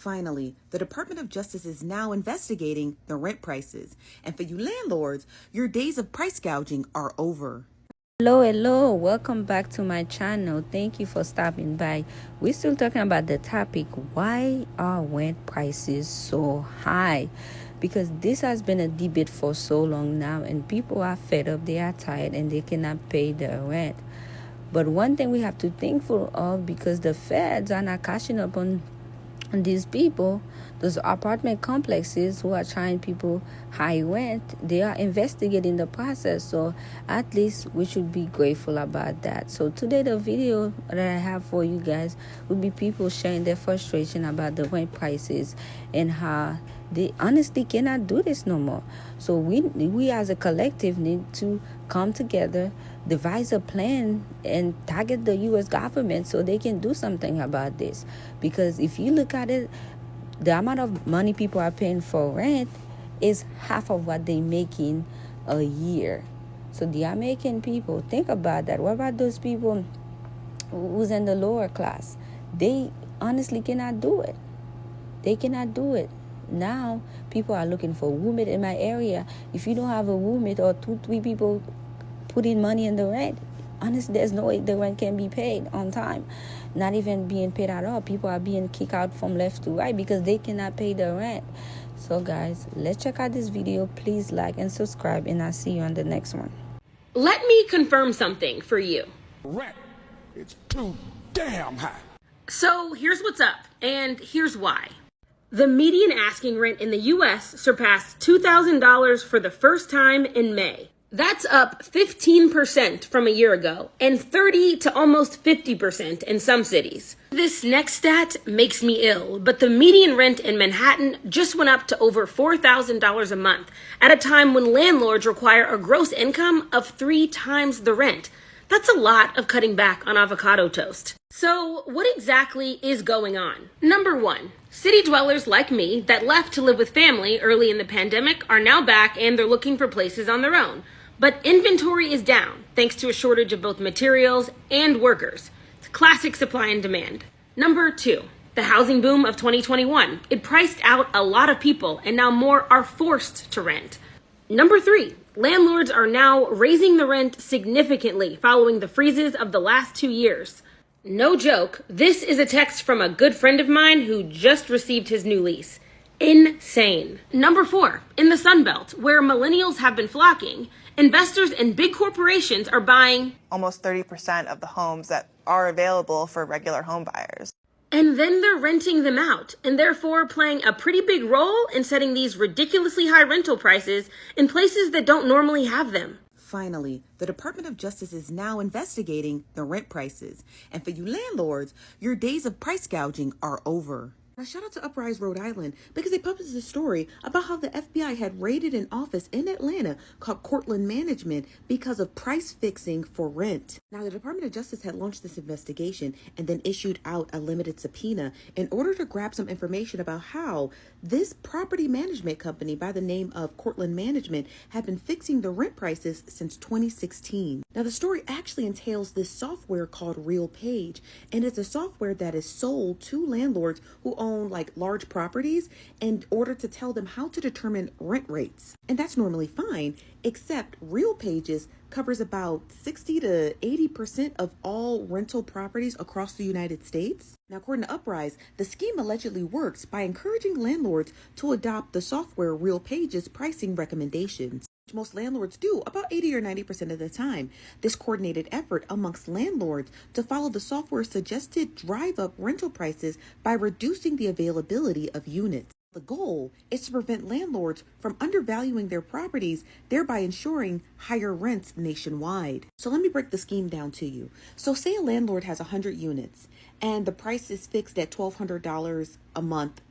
Finally, the Department of Justice is now investigating the rent prices. And for you landlords, your days of price gouging are over. Hello, welcome back to my channel. Thank you for stopping by. We're still talking about the topic, why are rent prices so high? Because this has been a debate for so long now, and people are fed up, they are tired, and they cannot pay their rent. But one thing we have to think of, because the feds are not catching up on these people, those apartment complexes who are trying people high rent, they are investigating the process. So at least we should be grateful about that. So today the video that I have for you guys will be people sharing their frustration about the rent prices and how they honestly cannot do this no more. So we as a collective need to come together, devise a plan, and target the U.S. government so they can do something about this. Because if you look at it, the amount of money people are paying for rent is half of what they're making a year. So the American people, think about that. What about those people who's in the lower class? They honestly cannot do it. They cannot do it. Now people are looking for roommate in my area. If you don't have a roommate or 2-3 people putting money in the rent, honestly, there's no way the rent can be paid on time. Not even being paid at all. People are being kicked out from left to right because they cannot pay the rent. So guys, let's check out this video. Please like and subscribe, and I'll see you on the next one. Let me confirm something for you. Rent, it's too damn high. So here's what's up, and here's why. The median asking rent in the U.S. surpassed $2,000 for the first time in May. That's up 15% from a year ago, and 30 to almost 50% in some cities. This next stat makes me ill, but the median rent in Manhattan just went up to over $4,000 a month at a time when landlords require a gross income of 3 times the rent. That's a lot of cutting back on avocado toast. So what exactly is going on? Number 1, city dwellers like me that left to live with family early in the pandemic are now back and they're looking for places on their own. But inventory is down thanks to a shortage of both materials and workers. It's classic supply and demand. Number 2, the housing boom of 2021. It priced out a lot of people and now more are forced to rent. Number 3, landlords are now raising the rent significantly following the freezes of the last 2 years. No joke, this is a text from a good friend of mine who just received his new lease. Insane. Number 4, in the Sun Belt, where millennials have been flocking, investors and big corporations are buying almost 30% of the homes that are available for regular home buyers. And then they're renting them out, and therefore playing a pretty big role in setting these ridiculously high rental prices in places that don't normally have them. Finally, the Department of Justice is now investigating the rent prices. And for you landlords, your days of price gouging are over. Now, shout out to Uprise, Rhode Island, because they published a story about how the FBI had raided an office in Atlanta called Cortland Management because of price fixing for rent. Now, the Department of Justice had launched this investigation and then issued out a limited subpoena in order to grab some information about how this property management company by the name of Cortland Management had been fixing the rent prices since 2016. Now, the story actually entails this software called RealPage, and it's a software that is sold to landlords who own like large properties in order to tell them how to determine rent rates. And that's normally fine, except RealPages covers about 60 to 80% of all rental properties across the United States. Now, according to Uprise, the scheme allegedly works by encouraging landlords to adopt the software RealPages pricing recommendations, which most landlords do about 80 or 90% of the time. This coordinated effort amongst landlords to follow the software's suggested drive up rental prices by reducing the availability of units. The goal is to prevent landlords from undervaluing their properties, thereby ensuring higher rents nationwide. So let me break the scheme down to you. So say a landlord has 100 units and the price is fixed at $1,200 a month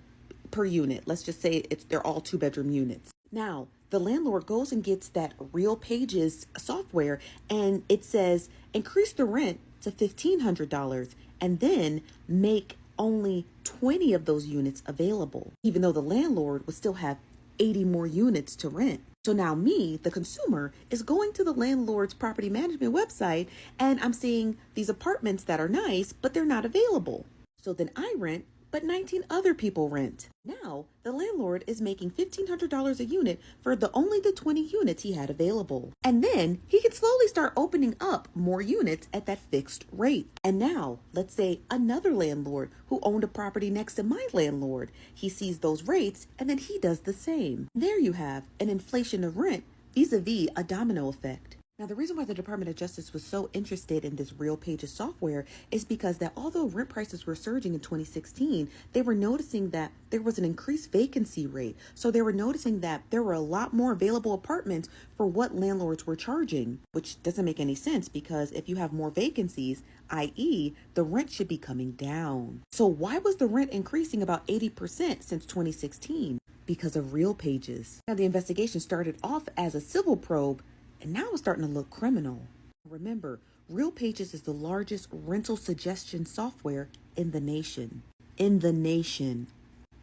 per unit. Let's just say they're all 2-bedroom units. Now, the landlord goes and gets that RealPages software and it says increase the rent to $1,500 and then make only 20 of those units available, even though the landlord would still have 80 more units to rent. So now me, the consumer, is going to the landlord's property management website and I'm seeing these apartments that are nice, but they're not available. So then I rent but 19 other people rent. Now, the landlord is making $1,500 a unit for only the 20 units he had available. And then he can slowly start opening up more units at that fixed rate. And now, let's say another landlord who owned a property next to my landlord. He sees those rates and then he does the same. There you have an inflation of rent vis-a-vis a domino effect. Now, the reason why the Department of Justice was so interested in this Real Pages software is because that although rent prices were surging in 2016, they were noticing that there was an increased vacancy rate. So they were noticing that there were a lot more available apartments for what landlords were charging, which doesn't make any sense because if you have more vacancies, i.e., the rent should be coming down. So why was the rent increasing about 80% since 2016? Because of Real Pages. Now, the investigation started off as a civil probe, and now it's starting to look criminal. Remember, Real Pages is the largest rental suggestion software in the nation. In the nation.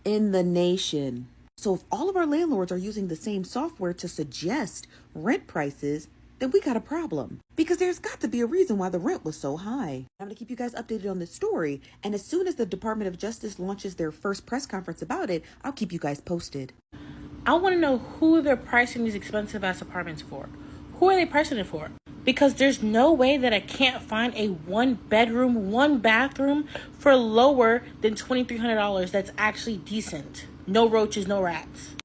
In the nation. So if all of our landlords are using the same software to suggest rent prices, then we got a problem. Because there's got to be a reason why the rent was so high. I'm going to keep you guys updated on this story, and as soon as the Department of Justice launches their first press conference about it, I'll keep you guys posted. I want to know who they're pricing these expensive ass apartments for. Who are they pricing it for? Because there's no way that I can't find a 1-bedroom, 1-bathroom for lower than $2,300 that's actually decent. No roaches, no rats.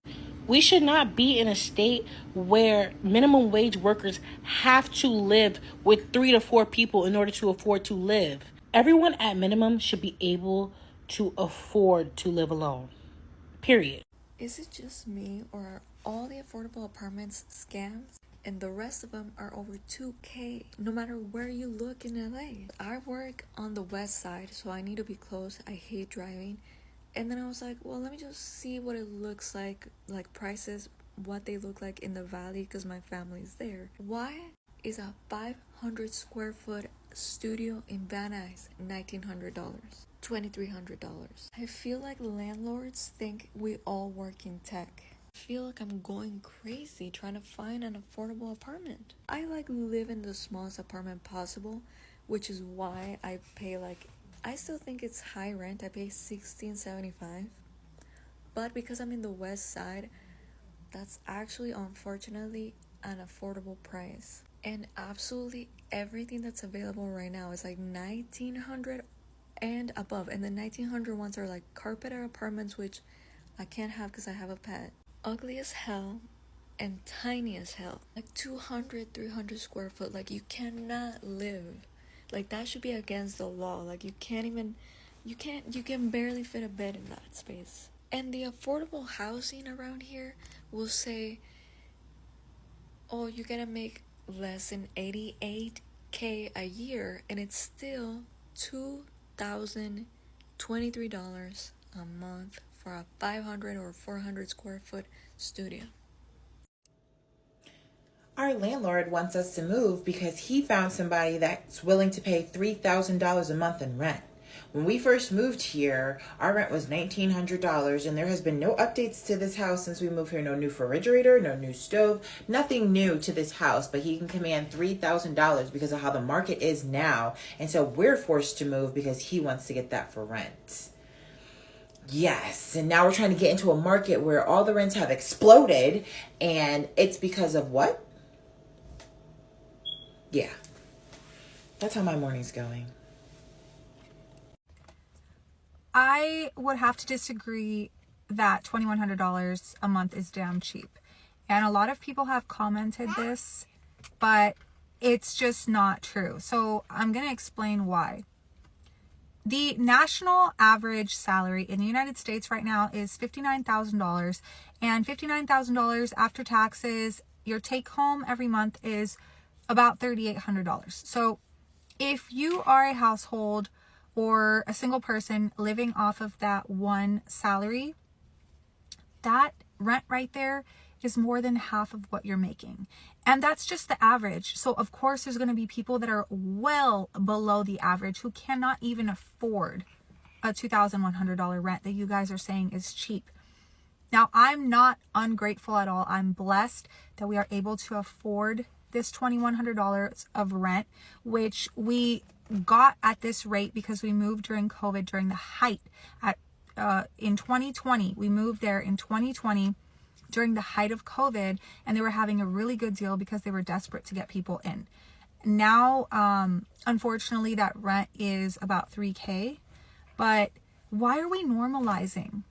We should not be in a state where minimum wage workers have to live with 3 to 4 people in order to afford to live. Everyone at minimum should be able to afford to live alone. Period. Is it just me, or are all the affordable apartments scams? And the rest of them are over $2K, no matter where you look in LA. I work on the west side, so I need to be close. I hate driving. And then I was like, well, let me just see what it looks like prices, what they look like in the valley, because my family's there. Why is a 500 square foot studio in Van Nuys $1,900? $2,300. I feel like landlords think we all work in tech. I feel like I'm going crazy trying to find an affordable apartment. I live in the smallest apartment possible, which is why I pay I still think it's high rent. I pay $16.75. But because I'm in the west side, that's actually unfortunately an affordable price. And absolutely everything that's available right now is $1,900 and above. And the 1900 ones are carpeted apartments, which I can't have because I have a pet. Ugly as hell and tiny as hell. 200, 300 square foot. You cannot live. That should be against the law. You can barely fit a bed in that space. And the affordable housing around here will say, oh, you're gonna make less than $88K a year, and it's still $2,023 a month for a 500 or 400 square foot studio. Our landlord wants us to move because he found somebody that's willing to pay $3,000 a month in rent. When we first moved here, our rent was $1,900, and there has been no updates to this house since we moved here. No new refrigerator, no new stove, nothing new to this house, but he can command $3,000 because of how the market is now. And so we're forced to move because he wants to get that for rent. Yes, and now we're trying to get into a market where all the rents have exploded, and it's because of what? Yeah, that's how my morning's going. I would have to disagree that $2,100 a month is damn cheap. And a lot of people have commented this, but it's just not true. So I'm going to explain why. The national average salary in the United States right now is $59,000, and $59,000 after taxes, your take home every month is about $3,800. So if you are a household or a single person living off of that one salary, that rent right there is more than half of what you're making. And that's just the average. So of course there's going to be people that are well below the average who cannot even afford a $2,100 rent that you guys are saying is cheap. Now, I'm not ungrateful at all. I'm blessed that we are able to afford this $2,100 of rent, which we got at this rate because we moved during COVID, during the height at in 2020. We moved there in 2020 during the height of COVID, and they were having a really good deal because they were desperate to get people in. Now, unfortunately, that rent is about $3,000. But why are we normalizing?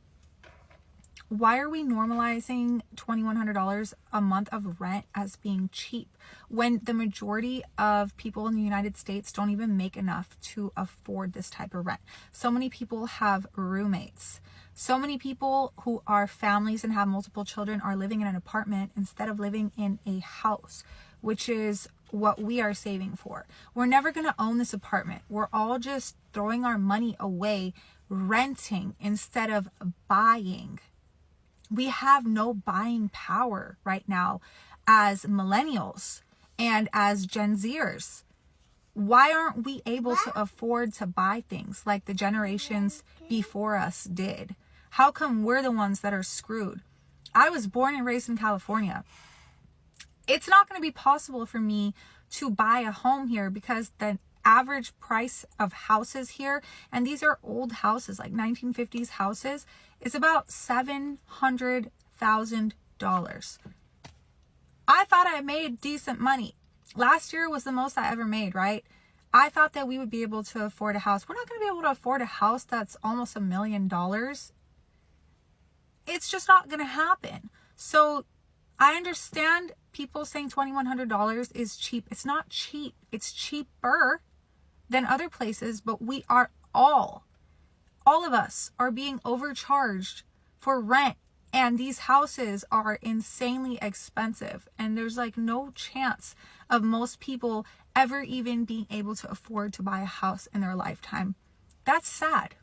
Why are we normalizing $2,100 a month of rent as being cheap when the majority of people in the United States don't even make enough to afford this type of rent? So many people have roommates. So many people who are families and have multiple children are living in an apartment instead of living in a house, which is what we are saving for. We're never going to own this apartment. We're all just throwing our money away, renting instead of buying. We have no buying power right now as millennials and as Gen Zers. Why aren't we able to afford to buy things like the generations before us did? How come we're the ones that are screwed? I was born and raised in California. It's not going to be possible for me to buy a home here because the average price of houses here, and these are old houses, like 1950s houses, is about $700,000. I thought I made decent money. Last year was the most I ever made, right? I thought that we would be able to afford a house. We're not going to be able to afford a house that's almost $1 million. It's just not going to happen. So I understand people saying $2,100 is cheap. It's not cheap. It's cheaper than other places, but we are all of us are being overcharged for rent, and these houses are insanely expensive, and there's like no chance of most people ever even being able to afford to buy a house in their lifetime. That's sad.